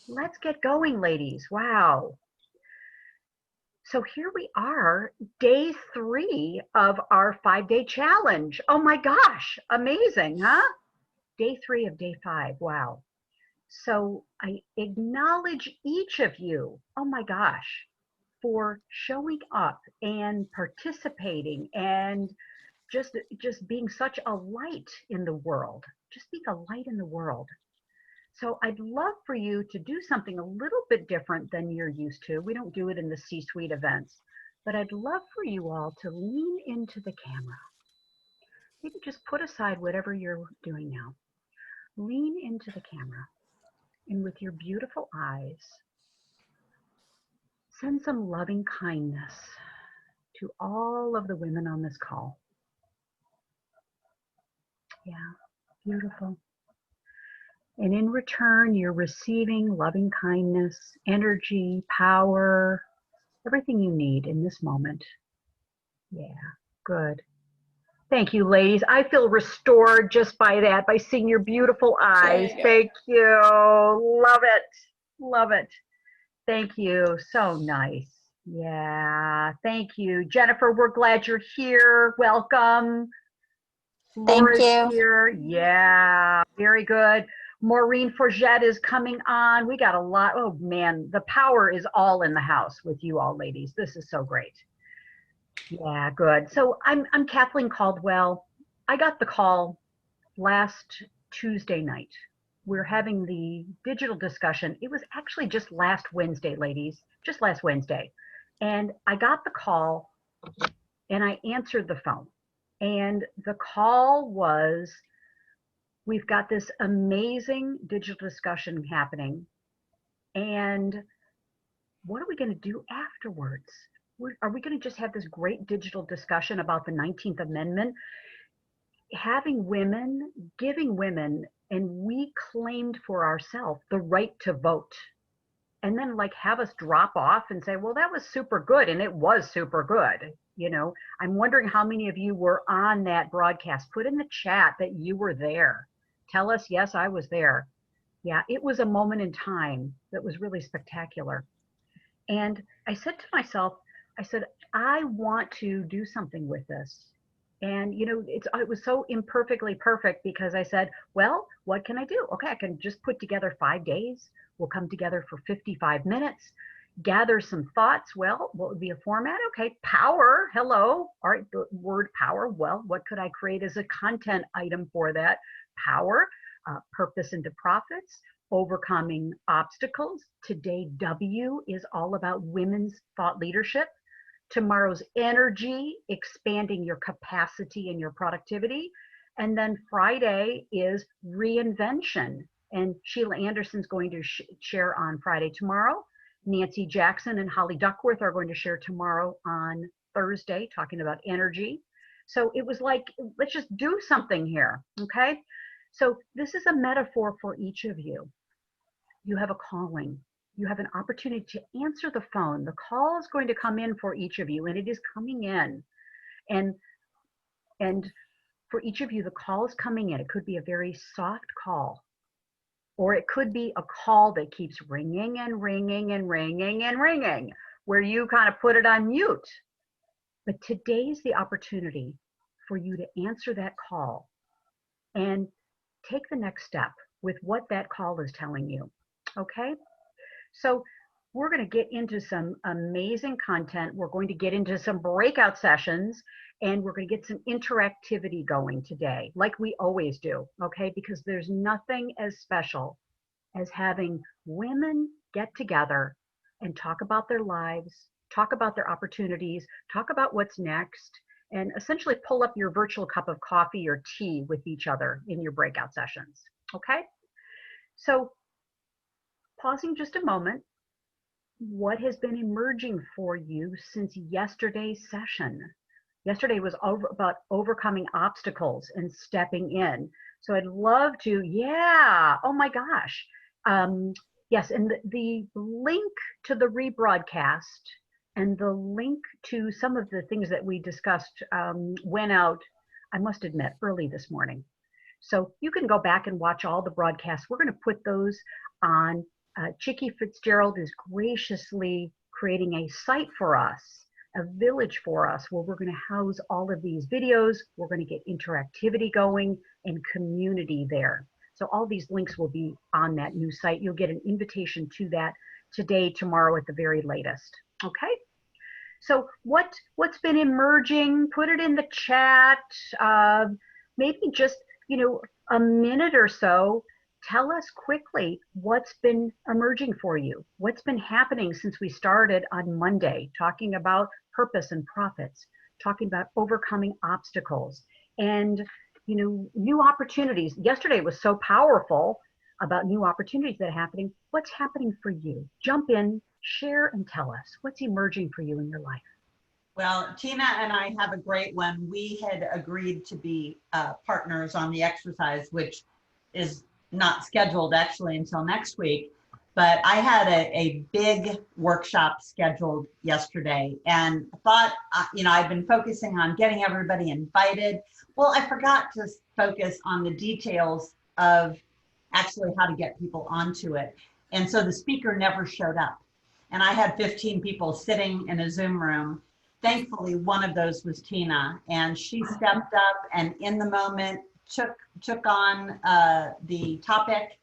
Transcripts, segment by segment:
Let's get going, ladies. Wow. So here we are, day 3 of our 5-day challenge. Oh my gosh, amazing, huh? Day 3 of day 5. Wow. So I acknowledge each of you, oh my gosh, for showing up and participating and just being such a light in the world. Just being a light in the world. So I'd love for you to do something a little bit different than you're used to. We don't do it in the C-suite events, but I'd love for you all to lean into the camera. Maybe just put aside whatever you're doing now. Lean into the camera and with your beautiful eyes, send some loving kindness to all of the women on this call. Yeah, beautiful. And in return, you're receiving loving kindness, energy, power, everything you need in this moment. Yeah, good. Thank you, ladies. I feel restored just by that, by seeing your beautiful eyes. Thank you. Love it. Love it. Thank you. So nice. Yeah, thank you. Jennifer, we're glad you're here. Welcome. Thank Laura's you. here. Yeah, very good. Maureen Forget is coming on. We got a lot. Oh man, the power is all in the house with you all, ladies. This is so great. Yeah, good. So I'm Kathleen Caldwell. I got the call last Tuesday night. We're having the digital discussion. It was actually just last Wednesday, ladies, just last Wednesday. And I got the call and I answered the phone. And the call was, we've got this amazing digital discussion happening. And what are we going to do afterwards? Are we going to just have this great digital discussion about the 19th Amendment? Having women, giving women, and we claimed for ourselves the right to vote. And then like have us drop off and say, well, that was super good. And it was super good. You know, I'm wondering how many of you were on that broadcast. Put in the chat that you were there. Tell us, yes, I was there. Yeah, it was a moment in time that was really spectacular. And I said to myself, I said, I want to do something with this. And you know, it was so imperfectly perfect because I said, well, what can I do? Okay, I can just put together 5 days. We'll come together for 55 minutes, gather some thoughts. Well, what would be a format? Okay, power. Hello. All right, the word power. Well, what could I create as a content item for that? Power, purpose into profits, overcoming obstacles. Today, W is all about women's thought leadership. Tomorrow's energy, expanding your capacity and your productivity. And then Friday is reinvention. And Sheila Anderson's going to share on Friday tomorrow. Nancy Jackson and Holly Duckworth are going to share tomorrow on Thursday, talking about energy. So it was like, let's just do something here, okay? So this is a metaphor for each of you. You have a calling. You have an opportunity to answer the phone. The call is going to come in for each of you, and it is coming in. And for each of you, the call is coming in. It could be a very soft call, or it could be a call that keeps ringing and ringing and ringing and ringing, where you kind of put it on mute. But today's the opportunity for you to answer that call and take the next step with what that call is telling you. Okay? So we're going to get into some amazing content. We're going to get into some breakout sessions, and we're going to get some interactivity going today, like we always do, okay? Because there's nothing as special as having women get together and talk about their lives, talk about their opportunities, talk about what's next, and essentially pull up your virtual cup of coffee or tea with each other in your breakout sessions, okay? So pausing just a moment, what has been emerging for you since yesterday's session? Yesterday was about overcoming obstacles and stepping in. So I'd love to, yeah, oh my gosh. Yes, and the link to the rebroadcast and the link to some of the things that we discussed went out, I must admit, early this morning. So you can go back and watch all the broadcasts. We're going to put those on Chicky Fitzgerald is graciously creating a site for us, a village for us, where we're going to house all of these videos. We're going to get interactivity going and community there. So all these links will be on that new site. You'll get an invitation to that today, tomorrow at the very latest. Okay? So what's been emerging? Put it in the chat. Maybe just, a minute or so. Tell us quickly what's been emerging for you. What's been happening since we started on Monday, talking about purpose and profits, talking about overcoming obstacles and, new opportunities. Yesterday was so powerful about new opportunities that are happening. What's happening for you? Jump in, share, and tell us what's emerging for you in your life. Well, Tina and I have a great one. We had agreed to be partners on the exercise, which is not scheduled actually until next week. But I had a big workshop scheduled yesterday and thought, I've been focusing on getting everybody invited. Well, I forgot to focus on the details of actually how to get people onto it. And so the speaker never showed up. And I had 15 people sitting in a Zoom room. Thankfully, one of those was Tina, and she stepped up and in the moment took on the topic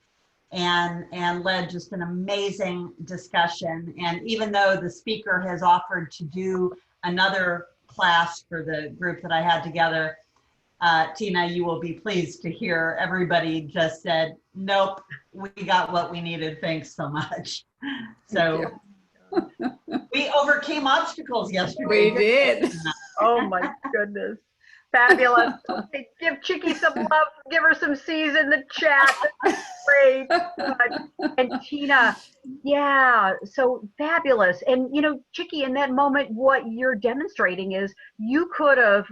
and led just an amazing discussion. And even though the speaker has offered to do another class for the group that I had together, Tina, you will be pleased to hear everybody just said, nope, we got what we needed. Thanks so much. So we overcame obstacles yesterday. We did. Oh my goodness. Fabulous. Okay, give Chicky some love. Give her some C's in the chat. That's great. And Tina, yeah, so fabulous. And Chicky, in that moment, what you're demonstrating is you could have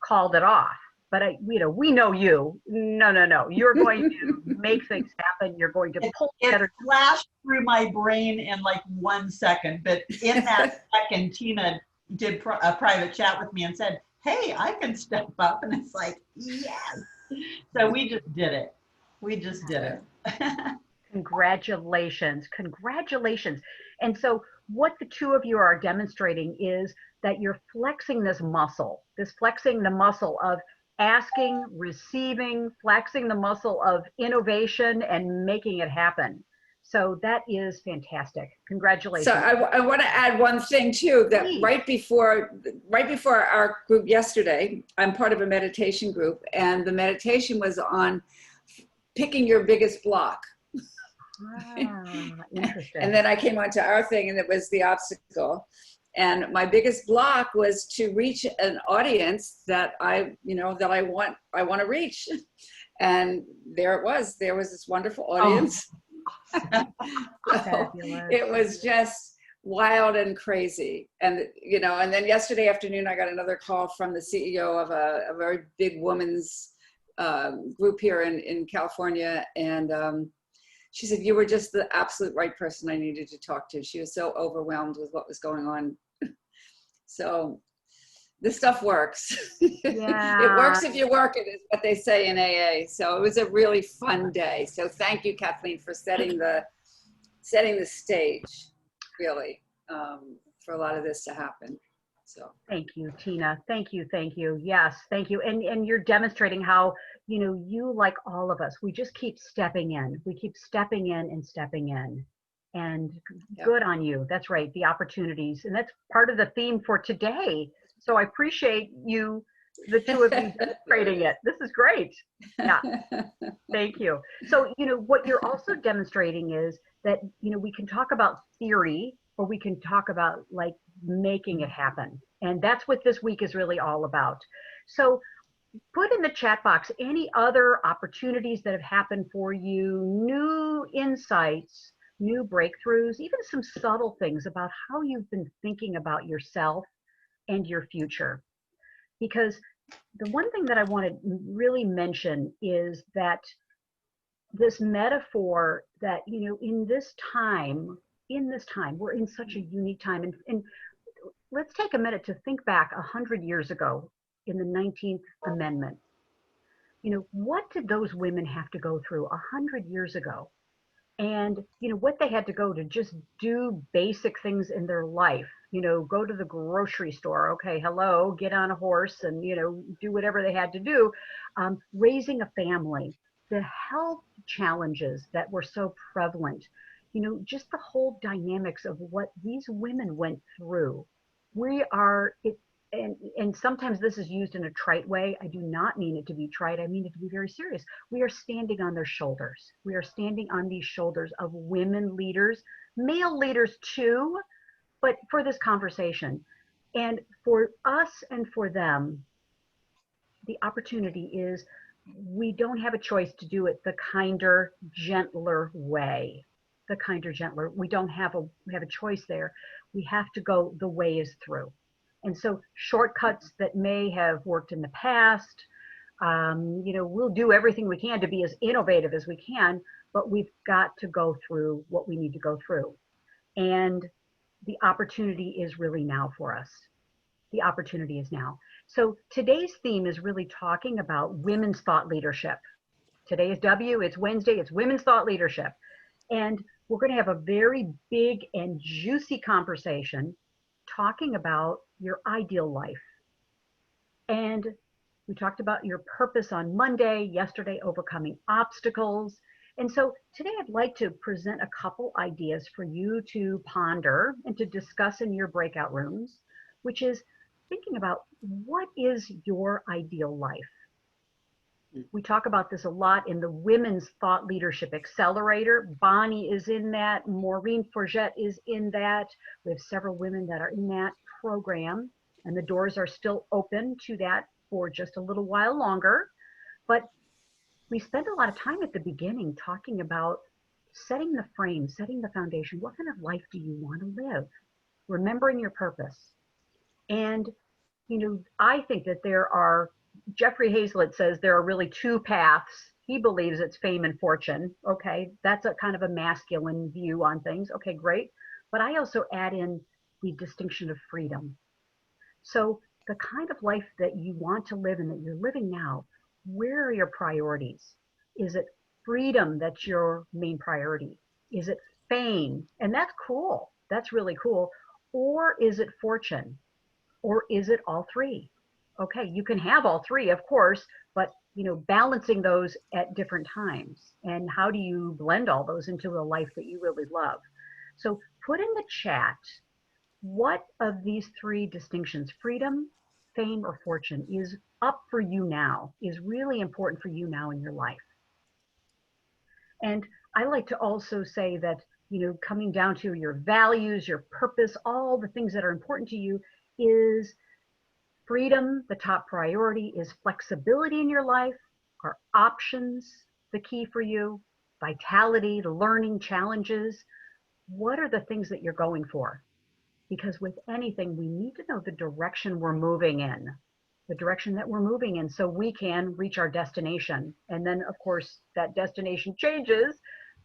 called it off. But we know you. No. You're going to make things happen. You're going to pull together. It flashed through my brain in 1 second. But in that second, Tina did a private chat with me and said, hey, I can step up. And it's like, yes. So we just did it. We just did it. Congratulations. And so what the two of you are demonstrating is that you're flexing the muscle of asking, receiving, flexing the muscle of innovation and making it happen. So that is fantastic. Congratulations. So I want to add one thing too, that Please. right before our group yesterday, I'm part of a meditation group, and the meditation was on picking your biggest block. Interesting. And then I came onto our thing, and it was the obstacle. And my biggest block was to reach an audience that I want to reach. And there was this wonderful audience. So it was just wild and crazy. And, and then yesterday afternoon, I got another call from the CEO of a very big women's group here in California. And she said, you were just the absolute right person I needed to talk to. She was so overwhelmed with what was going on. So this stuff works. Yeah. It works if you work it, is what they say in AA. So it was a really fun day. So thank you, Kathleen, for setting the stage, really, for a lot of this to happen. So thank you, Tina. Thank you. Yes, thank you. And you're demonstrating how, you, like all of us, we just keep stepping in. We keep stepping in and stepping in. And good on you. That's right. The opportunities. And that's part of the theme for today. So I appreciate you, the two of you, demonstrating it. This is great. Yeah. Thank you. So, what you're also demonstrating is that, we can talk about theory, or we can talk about making it happen. And that's what this week is really all about. So put in the chat box any other opportunities that have happened for you, new insights, new breakthroughs, even some subtle things about how you've been thinking about yourself and your future. Because the one thing that I want to really mention is that this metaphor that, in this time, we're in such a unique time. And let's take a minute to think back 100 years ago in the 19th Amendment. What did those women have to go through 100 years ago? And, what they had to go to just do basic things in their life, go to the grocery store, okay, hello, get on a horse and, do whatever they had to do, raising a family, the health challenges that were so prevalent, just the whole dynamics of what these women went through. And sometimes this is used in a trite way. I do not mean it to be trite. I mean it to be very serious. We are standing on their shoulders. We are standing on these shoulders of women leaders, male leaders too, but for this conversation. And for us and for them, the opportunity is we don't have a choice to do it the kinder, gentler way. The kinder, gentler. We don't have a choice there. We have to go the way is through. And so shortcuts that may have worked in the past, we'll do everything we can to be as innovative as we can, but we've got to go through what we need to go through. And the opportunity is really now for us. The opportunity is now. So today's theme is really talking about women's thought leadership. Today is it's Wednesday, it's women's thought leadership. And we're going to have a very big and juicy conversation talking about your ideal life. And we talked about your purpose on Monday, yesterday, overcoming obstacles. And so today I'd like to present a couple ideas for you to ponder and to discuss in your breakout rooms, which is thinking about what is your ideal life? We talk about this a lot in the Women's Thought Leadership Accelerator. Bonnie is in that. Maureen Forget is in that. We have several women that are in that program, and the doors are still open to that for just a little while longer. But we spend a lot of time at the beginning talking about setting the frame, setting the foundation. What kind of life do you want to live? Remembering your purpose. And, I think that Jeffrey Hazlitt says there are really two paths. He believes it's fame and fortune. Okay, that's a kind of a masculine view on things. Okay, great. But I also add in the distinction of freedom. So the kind of life that you want to live and that you're living now, where are your priorities? Is it freedom that's your main priority? Is it fame? And that's cool. That's really cool. Or is it fortune? Or is it all three? Okay, you can have all three, of course, but balancing those at different times. And how do you blend all those into a life that you really love? So put in the chat, what of these three distinctions, freedom, fame, or fortune, is up for you now, is really important for you now in your life? And I like to also say that, coming down to your values, your purpose, all the things that are important to you, is freedom the top priority? Is flexibility in your life? Are options the key for you? Vitality, learning, challenges? What are the things that you're going for? Because with anything, we need to know the direction we're moving in, the direction that we're moving in, so we can reach our destination. And then, of course, that destination changes.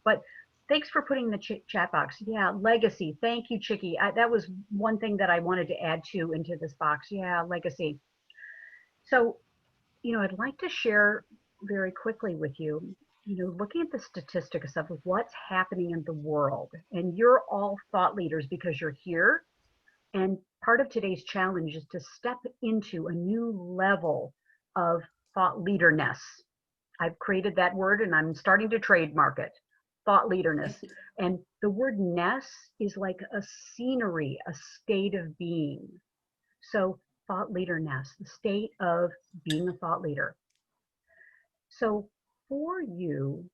But thanks for putting the chat box. Yeah, legacy. Thank you, Chicky. That was one thing that I wanted to add into this box. Yeah, legacy. So, I'd like to share very quickly with you, looking at the statistics of what's happening in the world. And you're all thought leaders because you're here. And part of today's challenge is to step into a new level of thought leaderness. I've created that word and I'm starting to trademark it. Thought leaderness. And the word ness is like a scenery, a state of being. So thought leaderness, the state of being a thought leader. So for you,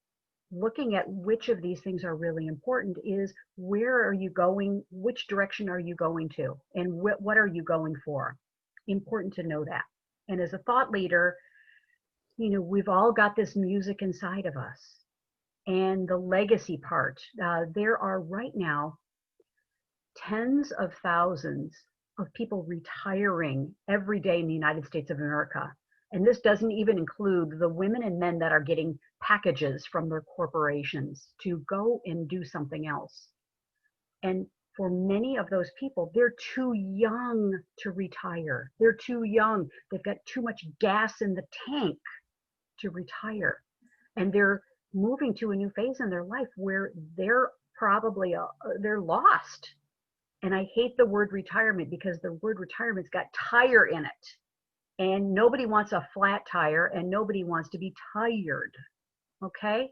looking at which of these things are really important is where are you going, which direction are you going to, and what are you going for? Important to know that. And as a thought leader, we've all got this music inside of us. And the legacy part, there are right now tens of thousands of people retiring every day in the United States of America. And this doesn't even include the women and men that are getting packages from their corporations to go and do something else. And for many of those people, they're too young to retire. They're too young. They've got too much gas in the tank to retire. And they're moving to a new phase in their life where they're probably, they're lost. And I hate the word retirement because the word retirement's got tire in it. And nobody wants a flat tire and nobody wants to be tired. Okay?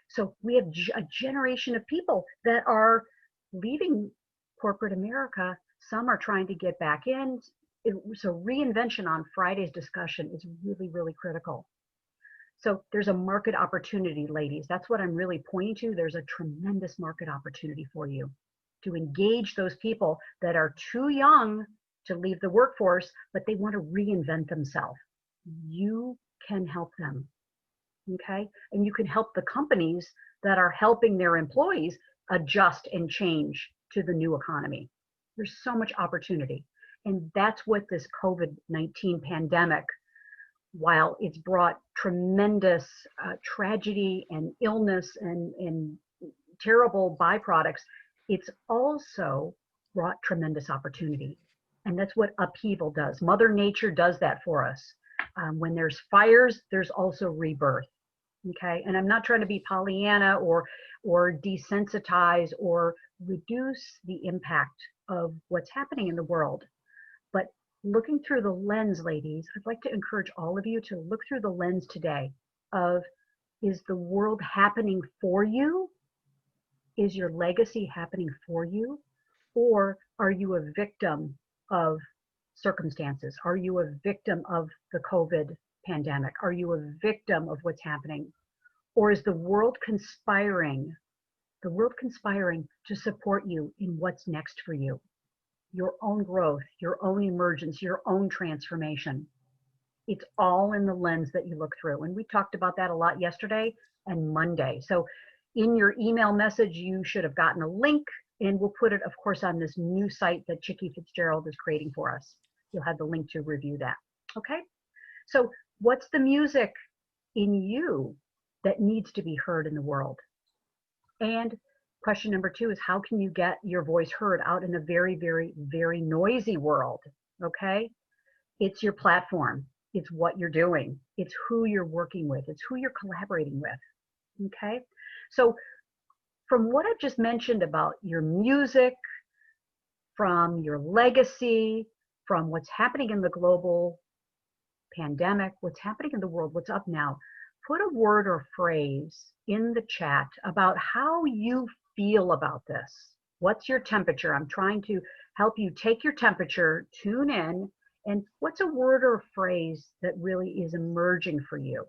So we have a generation of people that are leaving corporate America. Some are trying to get back in. So reinvention on Friday's discussion is really, really critical. So there's a market opportunity, ladies. That's what I'm really pointing to. There's a tremendous market opportunity for you to engage those people that are too young to leave the workforce, but they want to reinvent themselves. You can help them, okay? And you can help the companies that are helping their employees adjust and change to the new economy. There's so much opportunity. And that's what this COVID-19 pandemic, while it's brought tremendous tragedy and illness and terrible byproducts, it's also brought tremendous opportunity. And that's what upheaval does. Mother Nature does that for us. When there's fires, there's also rebirth. Okay, and I'm not trying to be Pollyanna or desensitize or reduce the impact of what's happening in the world. But looking through the lens, ladies, I'd like to encourage all of you to look through the lens today of, is the world happening for you? Is your legacy happening for you? Or are you a victim of circumstances? Are you a victim of the COVID pandemic? Are you a victim of what's happening? Or is the world conspiring to support you in what's next for you? Your own growth, your own emergence, your own transformation. It's all in the lens that you look through. And we talked about that a lot yesterday and Monday. So in your email message, you should have gotten a link, and we'll put it, of course, on this new site that Chickie Fitzgerald is creating for us. You'll have the link to review that. Okay? So what's the music in you that needs to be heard in the world? And question number 2 is, how can you get your voice heard out in a very, very, very noisy world? Okay? It's your platform. It's what you're doing. It's who you're working with. It's who you're collaborating with. Okay? So from what I've just mentioned about your music, from your legacy, from what's happening in the global pandemic, what's happening in the world, what's up now, put a word or phrase in the chat about how you feel about this. What's your temperature? I'm trying to help you take your temperature, tune in, and what's a word or phrase that really is emerging for you?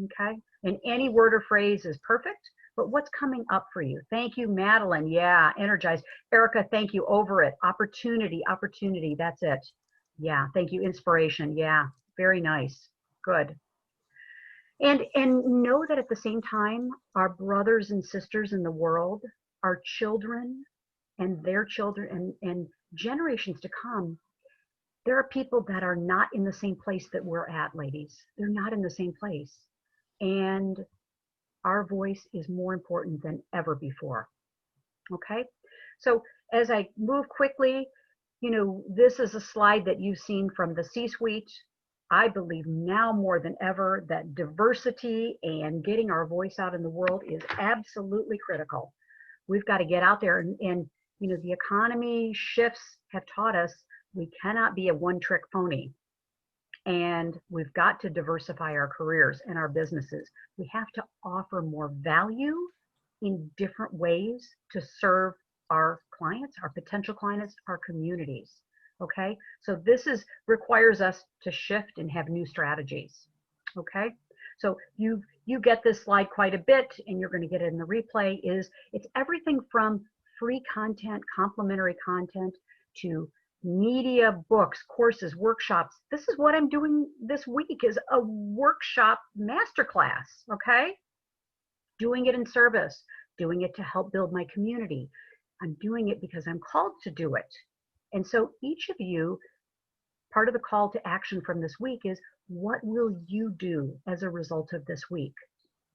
Okay? And any word or phrase is perfect, but what's coming up for you? Thank you, Madeline. Yeah, energized. Erica, thank you. Over it. Opportunity, opportunity. That's it. Yeah, thank you. Inspiration. Yeah, very nice. Good. And know that at the same time, our brothers and sisters in the world, our children and their children and generations to come, there are people that are not in the same place that we're at, ladies. They're not in the same place. And our voice is more important than ever before. Okay? So as I move quickly, you know, this is a slide that you've seen from the C-suite. I believe now more than ever that diversity and getting our voice out in the world is absolutely critical. We've got to get out there and you know, the economy shifts have taught us we cannot be a one-trick pony. And we've got to diversify our careers and our businesses. We have to offer more value in different ways to serve our clients, our potential clients, our communities. Okay, so this requires us to shift and have new strategies. Okay, so you get this slide quite a bit, and you're going to get it in the replay. It's everything from free content, complimentary content, to media, books, courses, workshops. This is what I'm doing this week, is a workshop masterclass. Okay, doing it in service, doing it to help build my community. I'm doing it because I'm called to do it. And so each of you, part of the call to action from this week is, what will you do as a result of this week?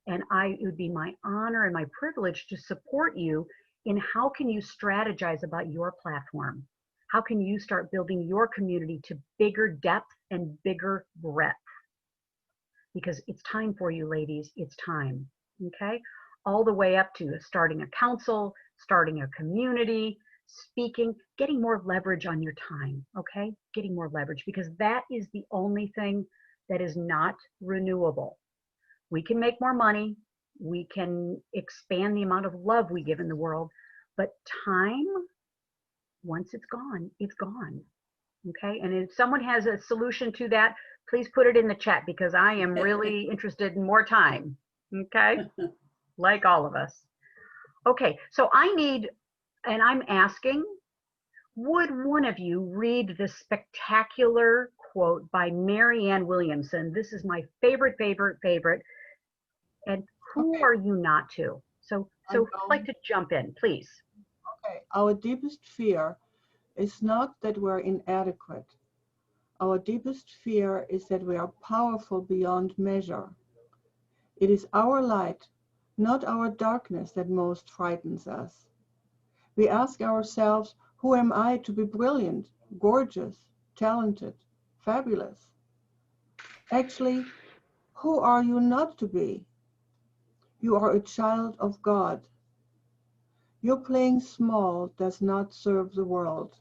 And it would be my honor and my privilege to support you in how can you strategize about your platform? How can you start building your community to bigger depth and bigger breadth? Because it's time for you, ladies. It's time. okay? All the way up to starting a council, starting a community, speaking, getting more leverage on your time, okay? Getting more leverage, because that is the only thing that is not renewable. We can make more money, we can expand the amount of love we give in the world, but time, once it's gone, okay? And if someone has a solution to that, please put it in the chat, because I am really interested in more time, okay? Like all of us. Okay, so I need, and I'm asking, would one of you read this spectacular quote by Marianne Williamson? This is my favorite. And who Okay. are you not to? So I'd like to jump in, please. Okay. Our deepest fear is not that we're inadequate. Our deepest fear is that we are powerful beyond measure. It is our light, not our darkness, that most frightens us. We ask ourselves, who am I to be brilliant, gorgeous, talented, fabulous? Actually, who are you not to be? You are a child of God. Your playing small does not serve the world.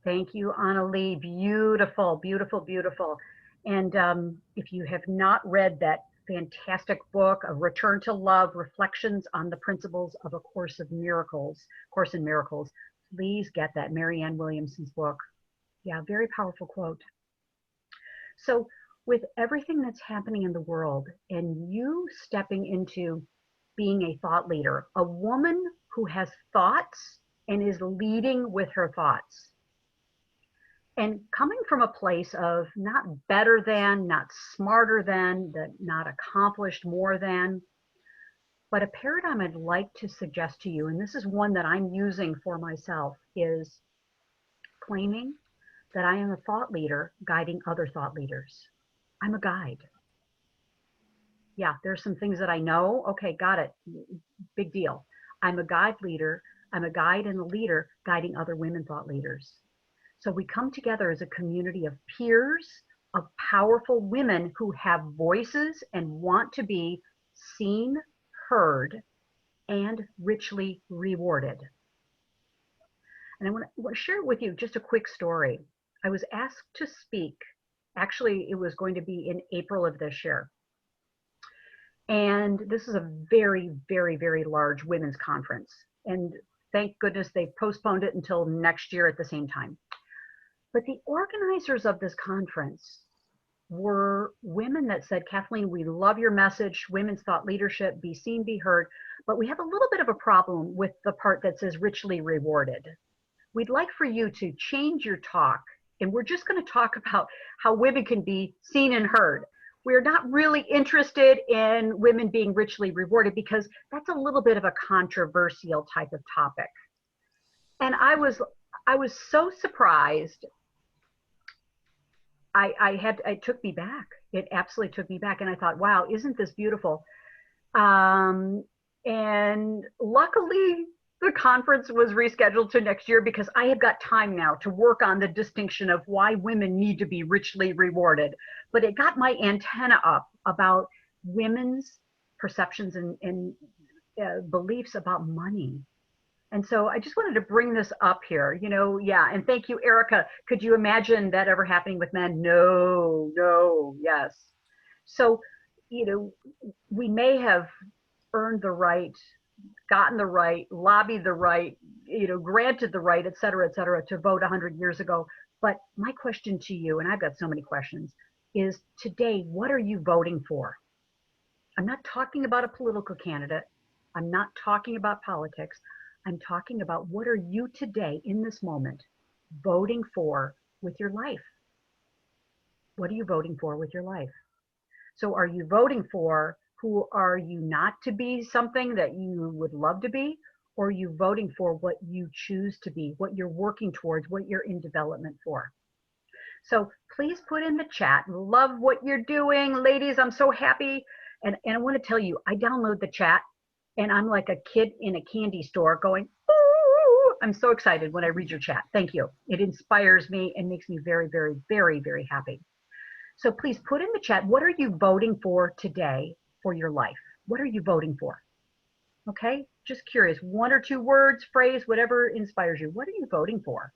Thank you, Annalie. Beautiful, beautiful, beautiful. And if you have not read that fantastic book, A Return to Love, Reflections on the Principles of A Course in Miracles, please get that, Marianne Williamson's book. Yeah, very powerful quote. So with everything that's happening in the world and you stepping into being a thought leader, a woman who has thoughts and is leading with her thoughts, and coming from a place of not better than, not smarter than, not accomplished more than, but a paradigm I'd like to suggest to you, and this is one that I'm using for myself, is claiming that I am a thought leader guiding other thought leaders. I'm a guide. Yeah, there's some things that I know. Okay, got it. Big deal. I'm a guide leader. I'm a guide and a leader guiding other women thought leaders. So we come together as a community of peers, of powerful women who have voices and want to be seen, heard, and richly rewarded. And I want to share with you just a quick story. I was asked to speak. Actually, it was going to be in April of this year. And this is a very, very, very large women's conference. And thank goodness they postponed it until next year at the same time. But the organizers of this conference were women that said, Kathleen, we love your message, women's thought leadership, be seen, be heard, but we have a little bit of a problem with the part that says richly rewarded. We'd like for you to change your talk, and we're just going to talk about how women can be seen and heard. We're not really interested in women being richly rewarded because that's a little bit of a controversial type of topic. And I was so surprised. It took me back. It absolutely took me back. And I thought, wow, isn't this beautiful? And luckily, the conference was rescheduled to next year because I have got time now to work on the distinction of why women need to be richly rewarded. But it got my antenna up about women's perceptions and beliefs about money. And so I just wanted to bring this up here, yeah. And thank you, Erica. Could you imagine that ever happening with men? No, yes. So, we may have earned the right, gotten the right, lobbied the right, granted the right, et cetera, to vote 100 years ago. But my question to you, and I've got so many questions, is today, what are you voting for? I'm not talking about a political candidate. I'm not talking about politics. I'm talking about what are you today in this moment voting for with your life? What are you voting for with your life? So are you voting for who are you not to be something that you would love to be? Or are you voting for what you choose to be, what you're working towards, what you're in development for? So please put in the chat. Love what you're doing. Ladies, I'm so happy. And I want to tell you, I download the chat and I'm like a kid in a candy store going, ooh, I'm so excited when I read your chat. Thank you. It inspires me and makes me very, very, very, very happy. So please put in the chat, what are you voting for today for your life? What are you voting for? Okay, just curious, 1 or 2 words, phrase, whatever inspires you. What are you voting for?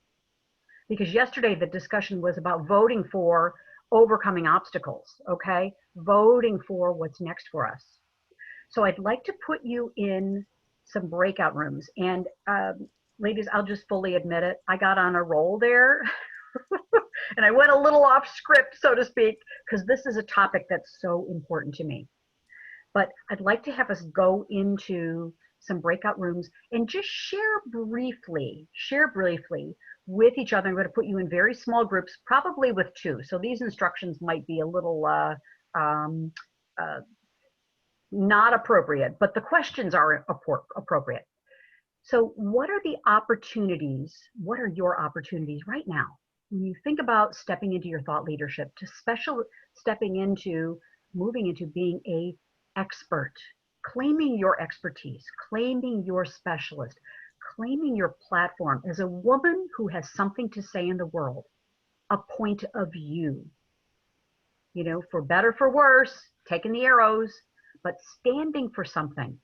Because yesterday the discussion was about voting for overcoming obstacles, okay? Voting for what's next for us. So I'd like to put you in some breakout rooms. And ladies, I'll just fully admit it. I got on a roll there and I went a little off script, so to speak, because this is a topic that's so important to me. But I'd like to have us go into some breakout rooms and just share briefly with each other. I'm going to put you in very small groups, probably with 2. So these instructions might be a little not appropriate, but the questions are appropriate. So what are the opportunities? What are your opportunities right now? When you think about stepping into your thought leadership, stepping into, moving into being a expert, claiming your expertise, claiming your specialist, claiming your platform as a woman who has something to say in the world, a point of view, you know, for better, for worse, taking the arrows, but standing for something.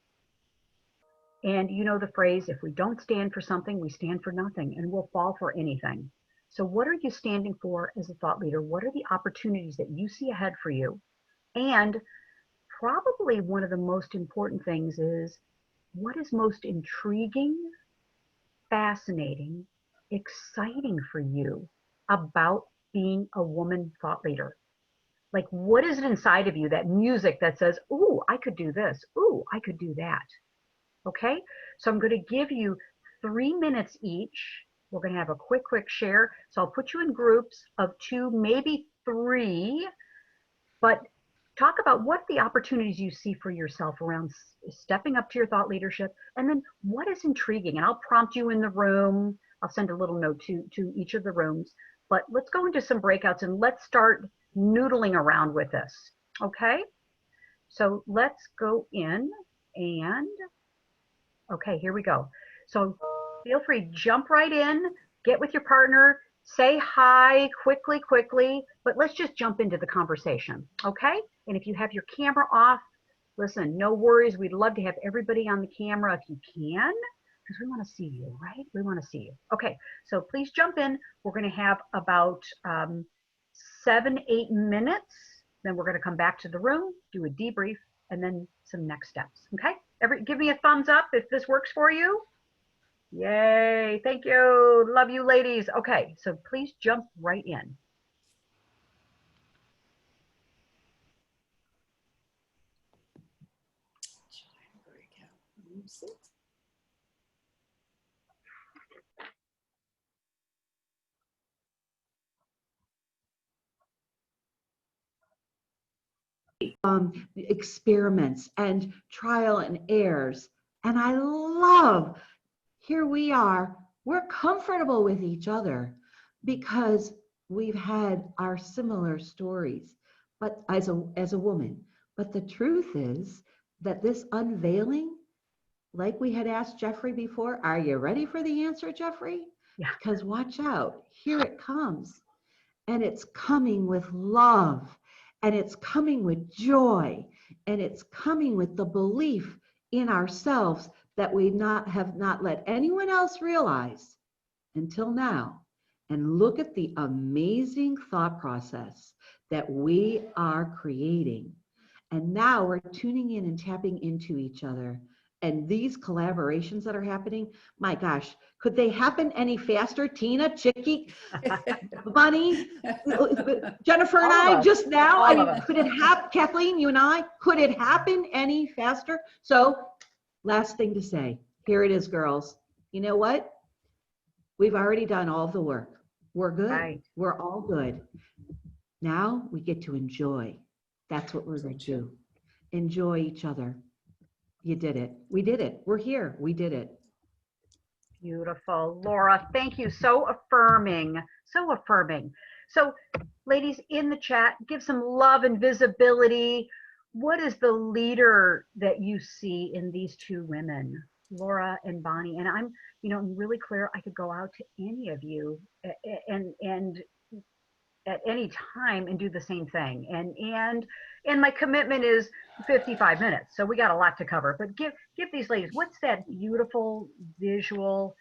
And you know the phrase, if we don't stand for something, we stand for nothing, and we'll fall for anything. So what are you standing for as a thought leader? What are the opportunities that you see ahead for you? And probably one of the most important things is, what is most intriguing, fascinating, exciting for you about being a woman thought leader? Like, what is it inside of you, that music that says, ooh, I could do this, ooh, I could do that? Okay, so I'm going to give you 3 minutes each. We're going to have a quick share. So I'll put you in groups of 2, maybe 3, but talk about what the opportunities you see for yourself around stepping up to your thought leadership, and then what is intriguing. And I'll prompt you in the room. I'll send a little note to each of the rooms, but let's go into some breakouts and let's start noodling around with this. Okay, so let's go in and, okay, here we go. So feel free, jump right in, get with your partner, say hi quickly, but let's just jump into the conversation, okay? And if you have your camera off, listen, no worries. We'd love to have everybody on the camera if you can, because we want to see you, right? We want to see you. Okay, so please jump in. We're going to have about 7-8 minutes. Then we're going to come back to the room, do a debrief, and then some next steps, okay? Give me a thumbs up if this works for you. Yay, thank you. Love you, ladies. Okay, so please jump right in. Experiments and trial and errors. And I love, here we are, we're comfortable with each other because we've had our similar stories, but as a woman. But the truth is that this unveiling, like we had asked Jeffrey before, are you ready for the answer, Jeffrey? Yeah. Because watch out, here it comes. And it's coming with love, and it's coming with joy, and it's coming with the belief in ourselves that we have not let anyone else realize until now. And look at the amazing thought process that we are creating. And now we're tuning in and tapping into each other. And these collaborations that are happening, my gosh, could they happen any faster? Tina, Chicky, Bunny, Jennifer and I just now, I mean, could it happen, Kathleen, you and I, could it happen any faster? So last thing to say, here it is, girls. You know what? We've already done all the work. We're good. Right. We're all good. Now we get to enjoy. That's what we're going to do. Enjoy each other. You did it. We did it. We're here. We did it. Beautiful. Laura, thank you. So affirming. So affirming. So ladies in the chat, give some love and visibility. What is the leader that you see in these 2 women, Laura and Bonnie? And I'm, you know, I'm really clear. I could go out to any of you and at any time and do the same thing. And my commitment is 55 minutes. So we got a lot to cover, but give these ladies, what's that beautiful visual,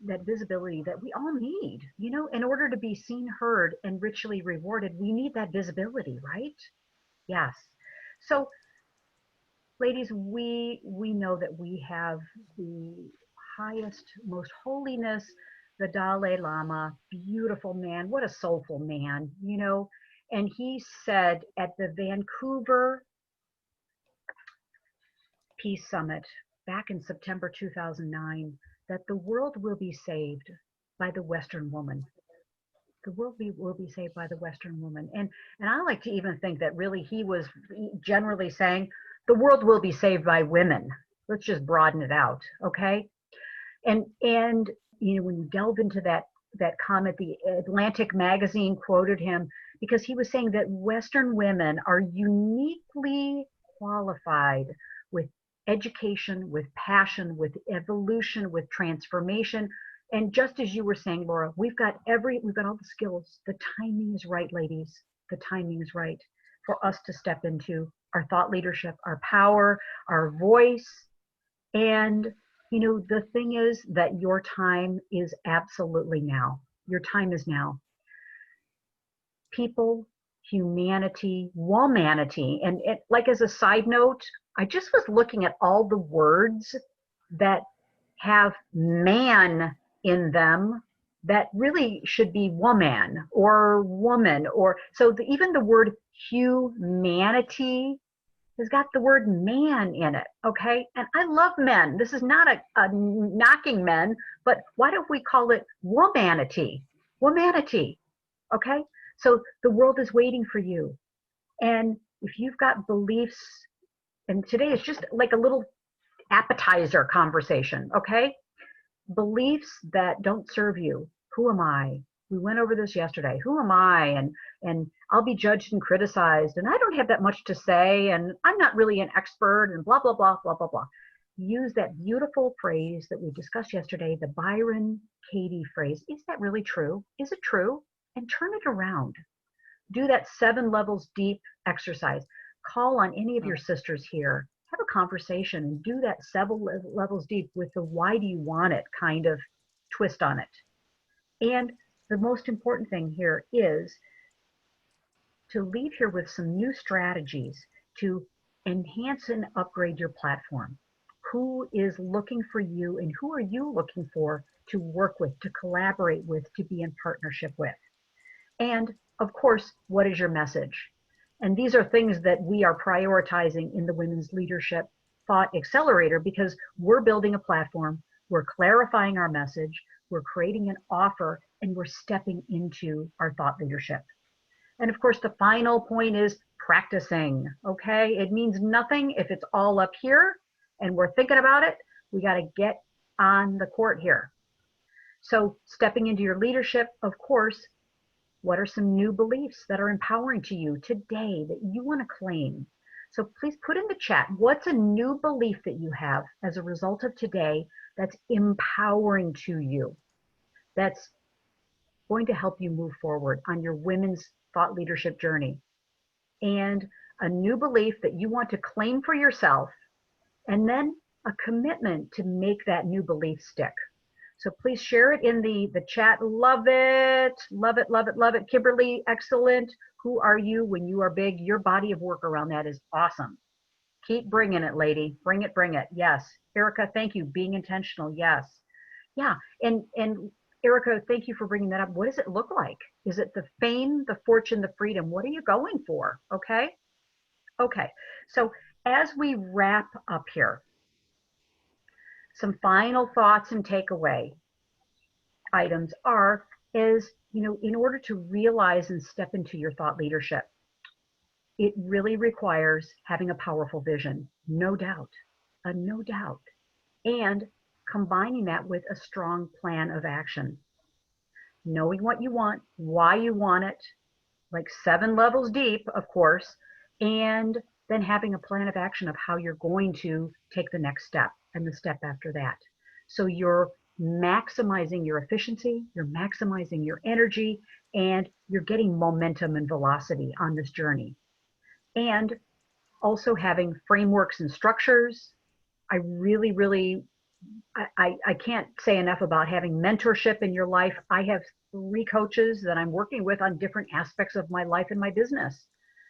that visibility that we all need, in order to be seen, heard, and richly rewarded. We need that visibility, right? Yes. So ladies, we know that we have the highest, most holiness, the Dalai Lama, beautiful man, what a soulful man, and he said at the Vancouver Peace Summit back in September 2009 that the world will be saved by the Western woman. The world will be saved by the Western woman. And I like to even think that really he was generally saying the world will be saved by women. Let's just broaden it out, okay? And when you delve into that comment, the Atlantic magazine quoted him because he was saying that Western women are uniquely qualified with education, with passion, with evolution, with transformation. And just as you were saying, Laura, we've got all the skills. The timing is right, ladies. The timing is right for us to step into our thought leadership, our power, our voice. And, the thing is that your time is absolutely now. Your time is now. People, humanity, womanity. And like as a side note, I just was looking at all the words that have man in them that really should be woman or woman, or so even the word humanity has got the word man in it, okay? And I love men. This is not a knocking men, but why don't we call it womanity? Womanity, okay? So the world is waiting for you. And if you've got beliefs, and today is just like a little appetizer conversation, okay? Beliefs that don't serve you. Who am I? We went over this yesterday. Who am I? And I'll be judged and criticized, and I don't have that much to say, and I'm not really an expert, and blah, blah, blah, blah, blah, blah. Use that beautiful phrase that we discussed yesterday, the Byron Katie phrase. Is that really true? Is it true? And turn it around. Do that 7 levels deep exercise. Call on any of your sisters here. Have a conversation and do that 7 levels deep with the why do you want it kind of twist on it. And the most important thing here is to leave here with some new strategies to enhance and upgrade your platform. Who is looking for you, and who are you looking for to work with, to collaborate with, to be in partnership with? And of course, what is your message? And these are things that we are prioritizing in the Women's Leadership Thought Accelerator because we're building a platform, we're clarifying our message, we're creating an offer, and we're stepping into our thought leadership. And of course, the final point is practicing, okay? It means nothing if it's all up here and we're thinking about it. We got to get on the court here. So stepping into your leadership, of course, what are some new beliefs that are empowering to you today that you want to claim? So please put in the chat, what's a new belief that you have as a result of today that's empowering to you, that's going to help you move forward on your women's thought leadership journey? And a new belief that you want to claim for yourself, and then a commitment to make that new belief stick. So please share it in the chat. Love it, love it, love it, love it. Kimberly, excellent. Who are you when you are big? Your body of work around that is awesome. Keep bringing it, lady. Bring it, bring it. Yes. Erica, thank you. Being intentional. Yes. Yeah. And Erica, thank you for bringing that up. What does it look like? Is it the fame, the fortune, the freedom? What are you going for? Okay. Okay. So as we wrap up here, some final thoughts and takeaway items is, in order to realize and step into your thought leadership, it really requires having a powerful vision, no doubt, no doubt, and combining that with a strong plan of action. Knowing what you want, why you want it, like 7 levels deep, of course, and then having a plan of action of how you're going to take the next step and the step after that. So you're maximizing your efficiency, you're maximizing your energy, and you're getting momentum and velocity on this journey. And also having frameworks and structures. I really, really, I can't say enough about having mentorship in your life. I have 3 coaches that I'm working with on different aspects of my life and my business.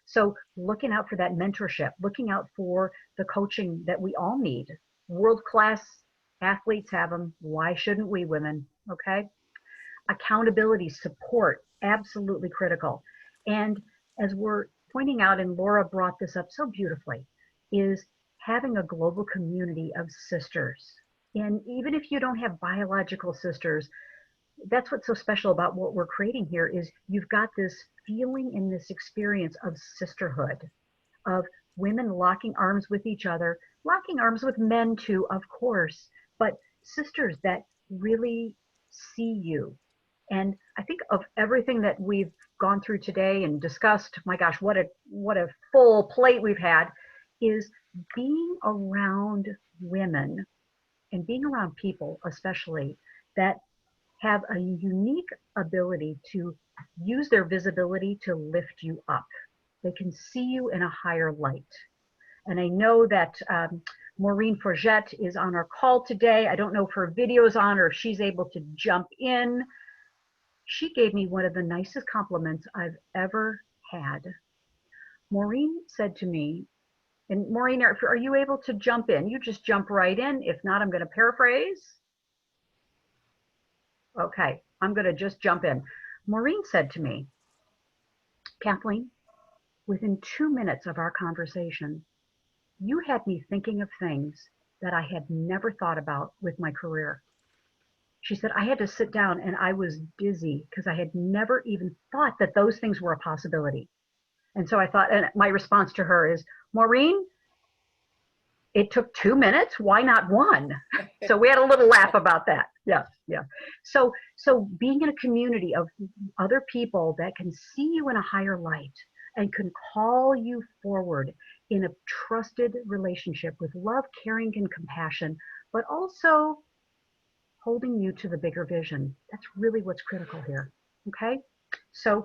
So looking out for that mentorship, looking out for the coaching that we all need. World-class athletes have them. Why shouldn't we, women? Okay. Accountability, support, absolutely critical. And as we're pointing out, and Laura brought this up so beautifully, is having a global community of sisters. And even if you don't have biological sisters, that's what's so special about what we're creating here is you've got this feeling and this experience of sisterhood, of women locking arms with each other, locking arms with men too, of course, but sisters that really see you. And I think of everything that we've gone through today and discussed, my gosh, what a full plate we've had, is being around women and being around people, especially, that have a unique ability to use their visibility to lift you up. They can see you in a higher light. And I know that Maureen Forget is on our call today. I don't know if her video's on or if she's able to jump in. She gave me one of the nicest compliments I've ever had. Maureen said to me, and Maureen, are you able to jump in? You just jump right in. If not, I'm going to paraphrase. Okay, I'm going to just jump in. Maureen said to me, Kathleen, within 2 minutes of our conversation, you had me thinking of things that I had never thought about with my career. She said, I had to sit down and I was dizzy because I had never even thought that those things were a possibility. And so I thought, and my response to her is, Maureen, it took 2 minutes. Why not 1? So we had a little laugh about that. Yes, yeah. So being in a community of other people that can see you in a higher light and can call you forward in a trusted relationship with love, caring, and compassion, but also holding you to the bigger vision. That's really what's critical here. Okay. So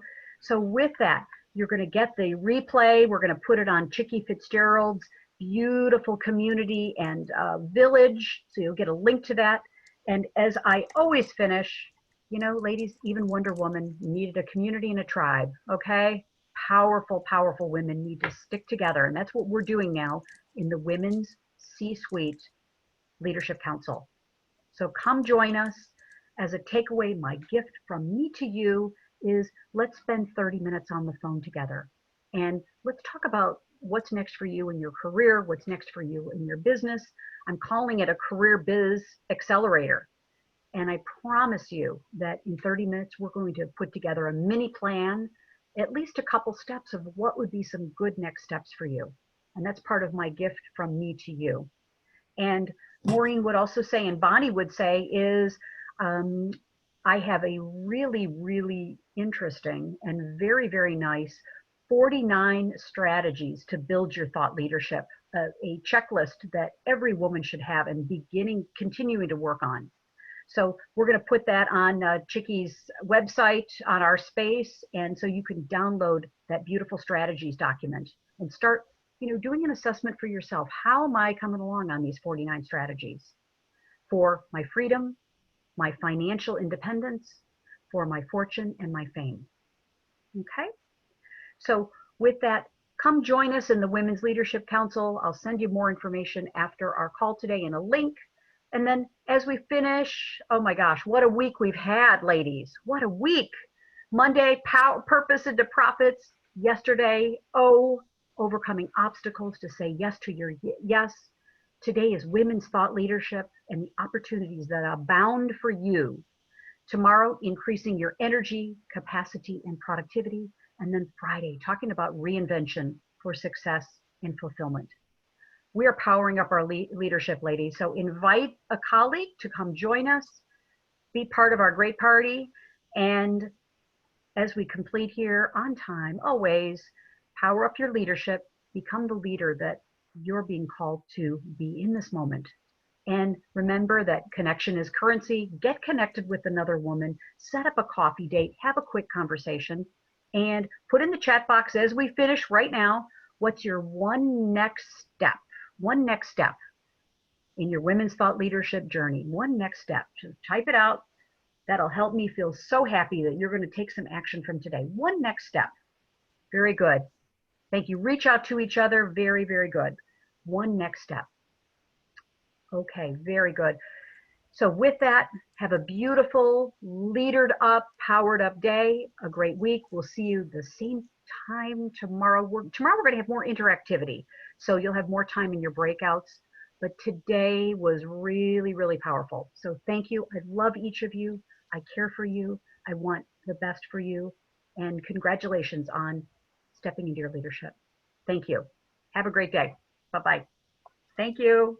with that, you're going to get the replay. We're going to put it on Chickie Fitzgerald's beautiful community and village. So you'll get a link to that. And as I always finish, you know, ladies, even Wonder Woman needed a community and a tribe. Okay. Powerful, powerful women need to stick together. And that's what we're doing now in the Women's C-Suite Leadership Council. So come join us. As a takeaway, my gift from me to you is let's spend 30 minutes on the phone together. And let's talk about what's next for you in your career, what's next for you in your business. I'm calling it a career biz accelerator. And I promise you that in 30 minutes, we're going to put together a mini plan, at least a couple steps of what would be some good next steps for you. And that's part of my gift from me to you. And Maureen would also say, and Bonnie would say, is I have a really, really interesting and very, very nice 49 strategies to build your thought leadership, a checklist that every woman should have and continuing to work on. So we're going to put that on Chickie's website on our space. And so you can download that beautiful strategies document and start, you know, doing an assessment for yourself. How am I coming along on these 49 strategies for my freedom, my financial independence, for my fortune and my fame? Okay. So with that, come join us in the Women's Leadership Council. I'll send you more information after our call today in a link. And then as we finish, oh my gosh, what a week we've had, ladies. What a week. Monday, purpose into profits. Yesterday, overcoming obstacles to say yes to your yes. Today is women's thought leadership and the opportunities that abound for you. Tomorrow, increasing your energy, capacity, and productivity. And then Friday, talking about reinvention for success and fulfillment. We are powering up our leadership, ladies. So invite a colleague to come join us, be part of our great party. And as we complete here on time, always power up your leadership, become the leader that you're being called to be in this moment. And remember that connection is currency. Get connected with another woman, set up a coffee date, have a quick conversation, and put in the chat box as we finish right now, what's your one next step? One next step in your women's thought leadership journey. One next step. Just type it out. That'll help me feel so happy that you're going to take some action from today. One next step. Very good. Thank you. Reach out to each other. Very, very good. One next step. Okay, very good. So with that, have a beautiful, leadered up, powered up day, a great week. We'll see you the same time tomorrow. Tomorrow we're going to have more interactivity, so you'll have more time in your breakouts. But today was really, really powerful. So thank you. I love each of you. I care for you. I want the best for you. And congratulations on stepping into your leadership. Thank you. Have a great day. Bye-bye. Thank you.